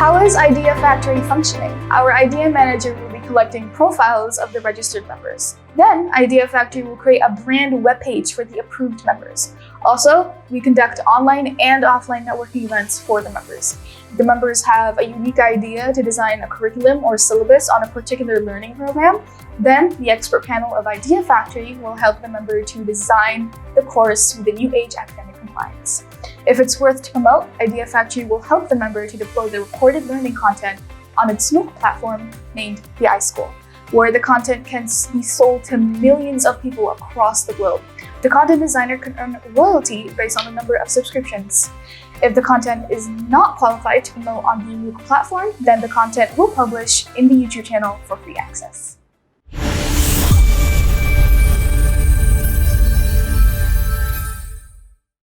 How is Idea Factory functioning? Our Idea Manager will be collecting profiles of the registered members. Then, Idea Factory will create a brand webpage for the approved members. Also, we conduct online and offline networking events for the members. The members have a unique idea to design a curriculum or syllabus on a particular learning program. Then, the expert panel of Idea Factory will help the member to design the course with the new age academic compliance. If it's worth to promote, Idea Factory will help the member to deploy the recorded learning content on its MOOC platform named the iSchool, where the content can be sold to millions of people across the globe. The content designer can earn royalty based on the number of subscriptions. If the content is not qualified to promote on the MOOC platform, then the content will publish in the YouTube channel for free access.